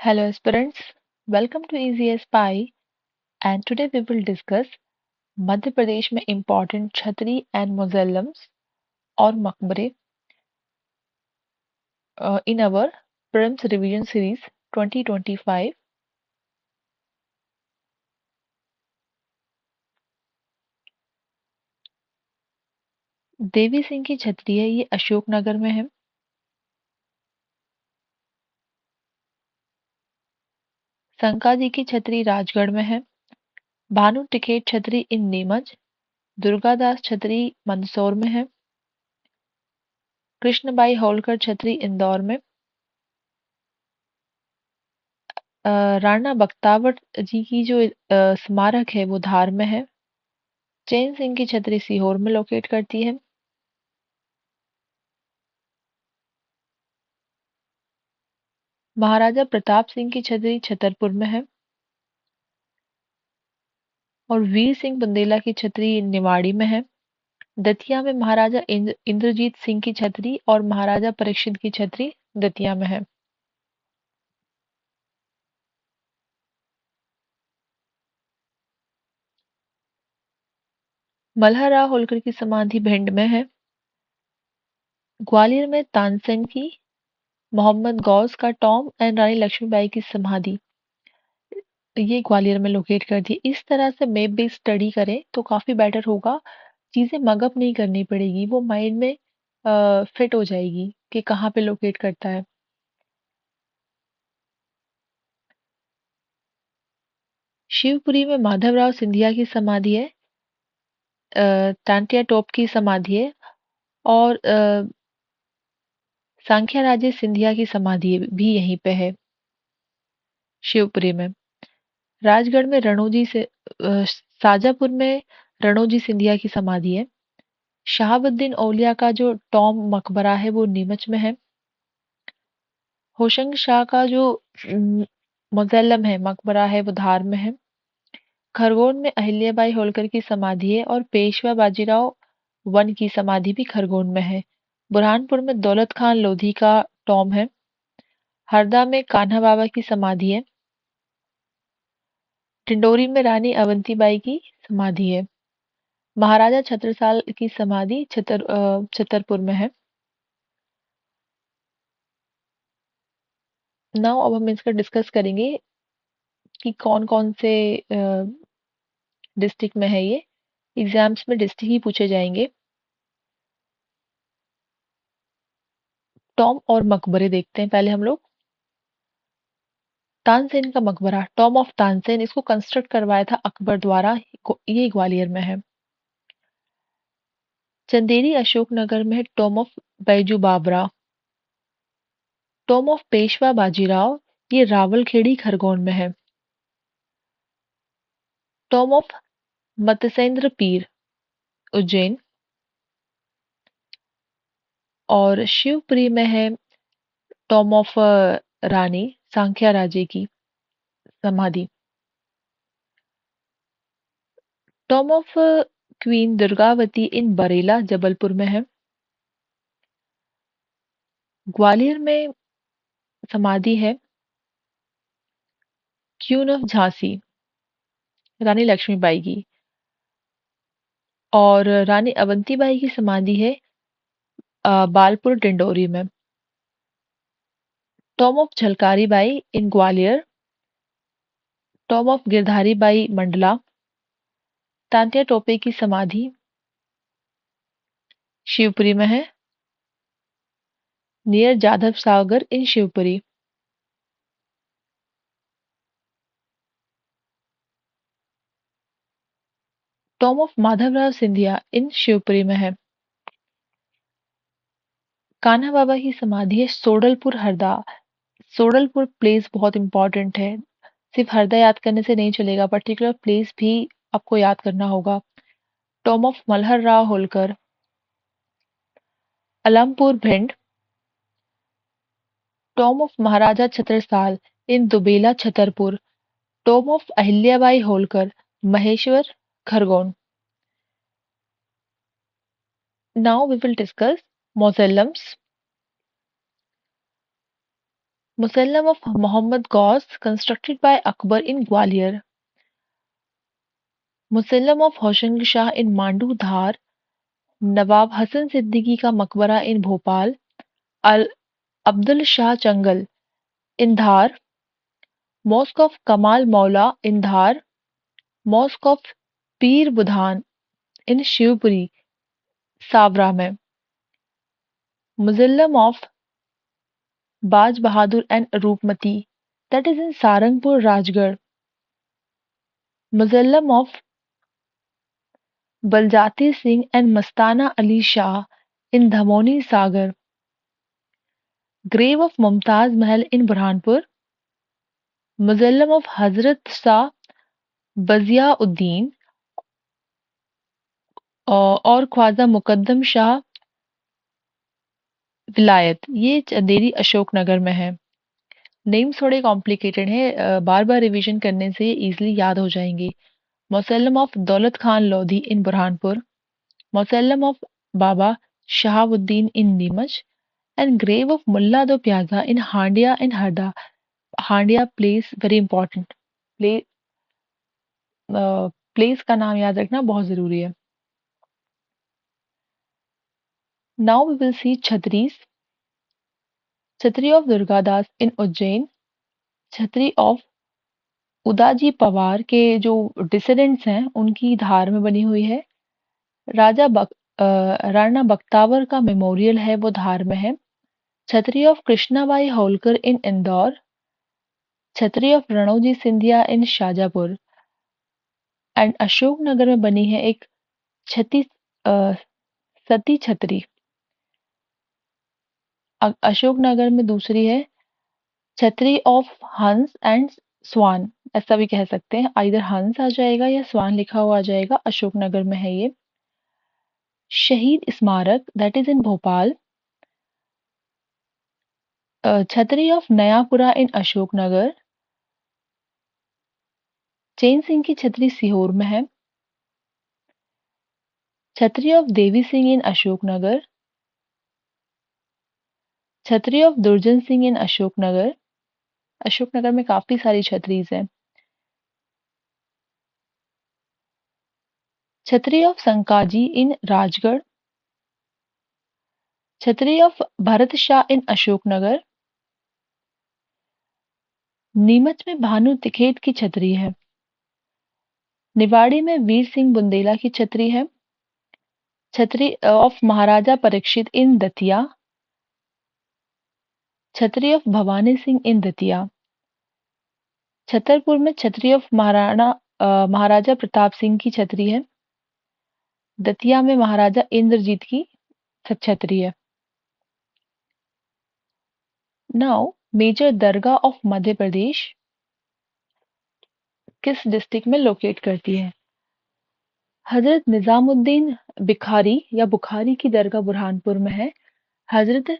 Hello aspirants, welcome to Easy Spy and today we will discuss Madhya Pradesh में important छतरी and mausoleums और मकबरे in our Prelims Revision Series 2025. Devi Singh की छतरी है, ये अशोकनगर में है। संका जी की छतरी राजगढ़ में है। भानु टिकेत छतरी इन नीमच। दुर्गादास छतरी मंदसौर में है। कृष्णबाई होलकर छतरी इंदौर में। राणा बख्तावर जी की जो स्मारक है वो धार में है। चैन सिंह की छतरी सीहोर में लोकेट करती है। महाराजा प्रताप सिंह की छतरी छतरपुर में है। और वीर सिंह बुंदेला की छतरी निवाड़ी में है। दतिया में महाराजा इंद्रजीत सिंह की छतरी और महाराजा परीक्षित की छतरी दतिया में है। मल्हार राव होलकर की समाधि भिंड में है। ग्वालियर में तानसेन की, मोहम्मद गौस का टॉम एंड रानी लक्ष्मीबाई की समाधि ये ग्वालियर में लोकेट कर दी। इस तरह से मैप बेस्ड स्टडी करें तो काफी बेटर होगा। चीजें मगअप नहीं करनी पड़ेगी, वो माइंड में फिट हो जाएगी कि कहाँ पे लोकेट करता है। शिवपुरी में माधवराव सिंधिया की समाधि है। टांटिया टोप की समाधि है। और सांख्या राजे सिंधिया की समाधि भी यहीं पे है, शिवपुरी में। राजगढ़ में रणोजी से शाजापुर में रणोजी सिंधिया की समाधि है। शहाबुद्दीन औलिया का जो टॉम मकबरा है वो नीमच में है। होशंग शाह का जो मौज़ेलम है, मकबरा है, वो धार में है। खरगोन में अहिल्याबाई होलकर की समाधि है और पेशवा बाजीराव वन की समाधि भी खरगोन में है। बुरहानपुर में दौलत खान लोधी का टॉम है। हरदा में कान्हा बाबा की समाधि है। टिंडोरी में रानी अवंतीबाई की समाधि है। महाराजा छत्रसाल की समाधि छतरपुर में है। नाउ अब हम इसका डिस्कस करेंगे कि कौन कौन से डिस्ट्रिक्ट में है ये। एग्जाम्स में डिस्ट्रिक्ट ही पूछे जाएंगे। टॉम और मकबरे देखते हैं पहले हम लोग। तानसेन का मकबरा, टॉम ऑफ तानसेन, इसको कंस्ट्रक्ट करवाया था अकबर द्वारा। ये ग्वालियर में है। चंदेरी अशोकनगर में है Tom of Baiju Bawra. Tom of Peshwa Bajirao, ये रावलखेड़ी खरगोन में है। टॉम ऑफ मत्स्येंद्र पीर, उज्जैन। और शिवपुरी में है टॉम ऑफ रानी सांख्या राजे की समाधि। टॉम ऑफ क्वीन दुर्गावती इन बरेला जबलपुर में है। ग्वालियर में समाधि है क्वीन ऑफ झांसी, रानी लक्ष्मीबाई की। और रानी अवंतीबाई की समाधि है बालपुर डिंडोरी में। Tomb of Jhalkari Bai in Gwalior. Tomb of Girdhari Bai Mandla. Tantya Tope की समाधि शिवपुरी में है, near Jadhav Sagar in Shivpuri. Tomb of Madhavrao Scindia in Shivpuri में है। कान्हा बाबा की समाधि है सोडलपुर हरदा। सोडलपुर प्लेस बहुत इंपॉर्टेंट है। सिर्फ हरदा याद करने से नहीं चलेगा, पर्टिकुलर प्लेस भी आपको याद करना होगा। Tomb of Malhar Rao Holkar, Alampur Bhind. Tomb of Maharaja Chhatrasal in Dubela Chhatarpur. Tomb of Ahilyabai Holkar, Maheshwar, Khargone. Now we will discuss mausoleums. Musallam of Muhammad Ghaus, constructed by Akbar in Gwalior. Musallam of Hoshang Shah in Mandu Dhar. नवाब हसन सिद्दीकी का मकबरा इन भोपाल. अल अब्दुल शाह चंगल इन धार. मॉस्क ऑफ कमाल मौला इन धार. Mask of पीर बुधान इन शिवपुरी सावरा में. Mausoleum of Baz Bahadur and Roopmati, that is in Sarangpur, Rajgarh. Musallam of Baljati Singh and Mastana Ali Shah in Dhamoni Sagar. Grave of Mumtaz Mahal in Burhanpur. Musallam of Hazrat Shah Baziauddin और ख्वाजा मुकद्दम शाह विलायत, ये चंदेरी अशोकनगर में है. Names थोड़े complicated हैं, बार बार revision करने से ये इजीली याद हो जाएंगे. Mausoleum of Daulat Khan Lodi in Burhanpur. Mausoleum of Baba Shahabuddin in Neemuch. And grave of Mulla Do Pyaza in Handia in Harda. Handia place very important. Play place का नाम याद रखना बहुत जरूरी है. Now we will see chhatris. Chhatri of Durgadas इन उज्जैन. छतरी ऑफ उदाजी पवार के जो डिसेंडेंट्स हैं उनकी धार में बनी हुई है. राणा बख्तावर का मेमोरियल है वो धार में है. Chhatri of Krishnabai Holkar in Indore. Chhatri of Ranoji Scindia in Shajapur. And Ashoknagar में बनी है एक छती सती छतरी. अशोकनगर में दूसरी है छतरी ऑफ हंस एंड स्वान, ऐसा भी कह सकते हैं. इधर हंस आ जाएगा या स्वान लिखा हुआ आ जाएगा. अशोकनगर में है ये. शहीद स्मारक दैट इज इन भोपाल. छतरी ऑफ नयापुरा इन अशोकनगर. चैन सिंह की छतरी सीहोर में है. छतरी ऑफ देवी सिंह इन अशोकनगर. छतरी ऑफ दुर्जन सिंह इन अशोकनगर. अशोकनगर में काफी सारी छतरीज हैं. छतरी ऑफ संकाजी इन राजगढ़. छतरी ऑफ भरत शाह इन अशोकनगर. नीमच में भानु तिखेत की छतरी है. निवाड़ी में वीर सिंह बुंदेला की छतरी है. छतरी ऑफ महाराजा परीक्षित इन दतिया. छतरी ऑफ भवानी सिंह इन दतिया. छतरपुर में छतरी ऑफ महाराजा प्रताप सिंह की छतरी है. दतिया में महाराजा इंद्रजीत की छतरी है. Now major Dargah of Madhya Pradesh किस डिस्ट्रिक्ट में लोकेट करती है? हजरत निजामुद्दीन बिखारी या बुखारी की दरगाह बुरहानपुर में है. हजरत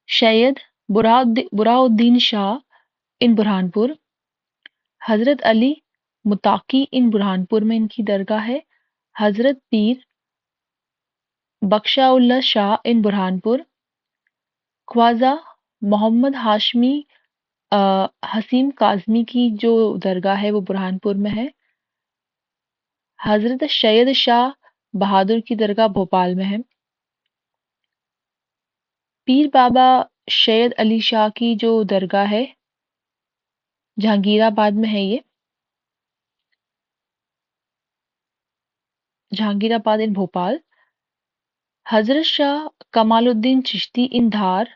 सैयद बुराउद्दीन शाह इन बुरहानपुर. हजरत अली मुताकी इन बुरहानपुर में इनकी दरगाह है. हजरत पीर बख्शाउल्ला शाह इन बुरहानपुर. ख्वाजा मोहम्मद हाशमी हसीम काजमी की जो दरगाह है वो बुरहानपुर में है. हजरत सैयद शाह बहादुर की दरगाह भोपाल में है. पीर बाबा सैयद अली शाह की जो दरगाह है जहांगीराबाद में है ये. जहांगीराबाद इन भोपाल. हजरत शाह कमालुद्दीन चिश्ती इन धार.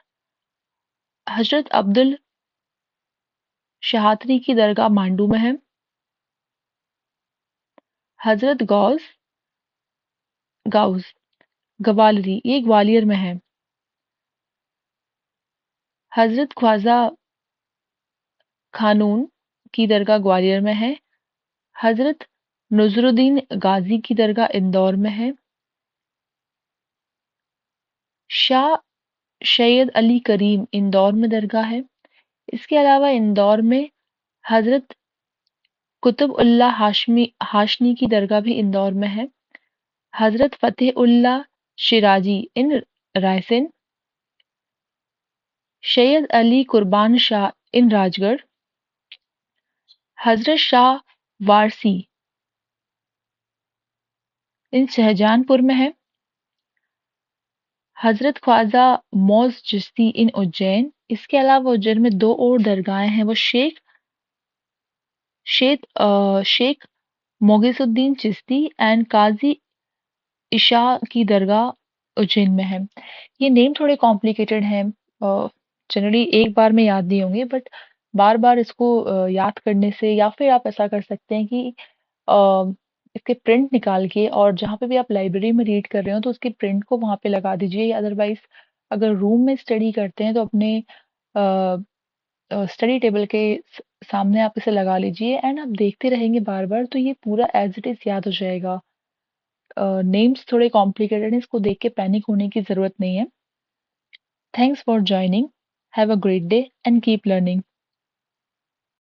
हजरत अब्दुल शहातरी की दरगाह मांडू में है. हजरत गाउस गवालरी ये ग्वालियर में है. हजरत ख्वाजा खानून की दरगाह ग्वालियर में है. हजरत नजरुद्दीन गाजी की दरगाह इंदौर में है. शाह सैयद अली करीम इंदौर में दरगाह है. इसके अलावा इंदौर में हजरत कुतुब उल्लाह हाशनी की दरगाह भी इंदौर में है. हजरत फतेह उल्लाह शिराजी इन रायसेन. सैयद अली कुर्बान शाह इन राजगढ़, हज़रत शाह वारसी इन शाहजहानपुर में है, हज़रत ख्वाजा मौज चिश्ती इन उज्जैन। इसके अलावा उज्जैन में 2 और दरगाहें हैं, वो शेख मोगीजुद्दीन चिश्ती एंड काज़ी इशा की दरगाह उज्जैन में है। ये नेम थोड़े कॉम्प्लिकेटेड हैं, जनरली एक बार में याद नहीं होंगे, बट बार-बार इसको याद करने से, या फिर आप ऐसा कर सकते हैं कि अ, इसके प्रिंट निकाल के, और जहाँ पे भी आप लाइब्रेरी में रीड कर रहे हो तो उसके प्रिंट को वहाँ पे लगा दीजिए। अदरवाइज़ अगर रूम में स्टडी करते हैं तो अपने स्टडी टेबल के सामने आप इसे लगा लीजिए, एंड आप देखते रहेंगे बार-बार, तो ये पूरा एज़ इट इज़ याद हो जाएगा। नेम्स थोड़े कॉम्प्लिकेटेड हैं, इसको देख के पैनिक होने की ज़रूरत नहीं है। Thanks for joining. Have a great day and keep learning.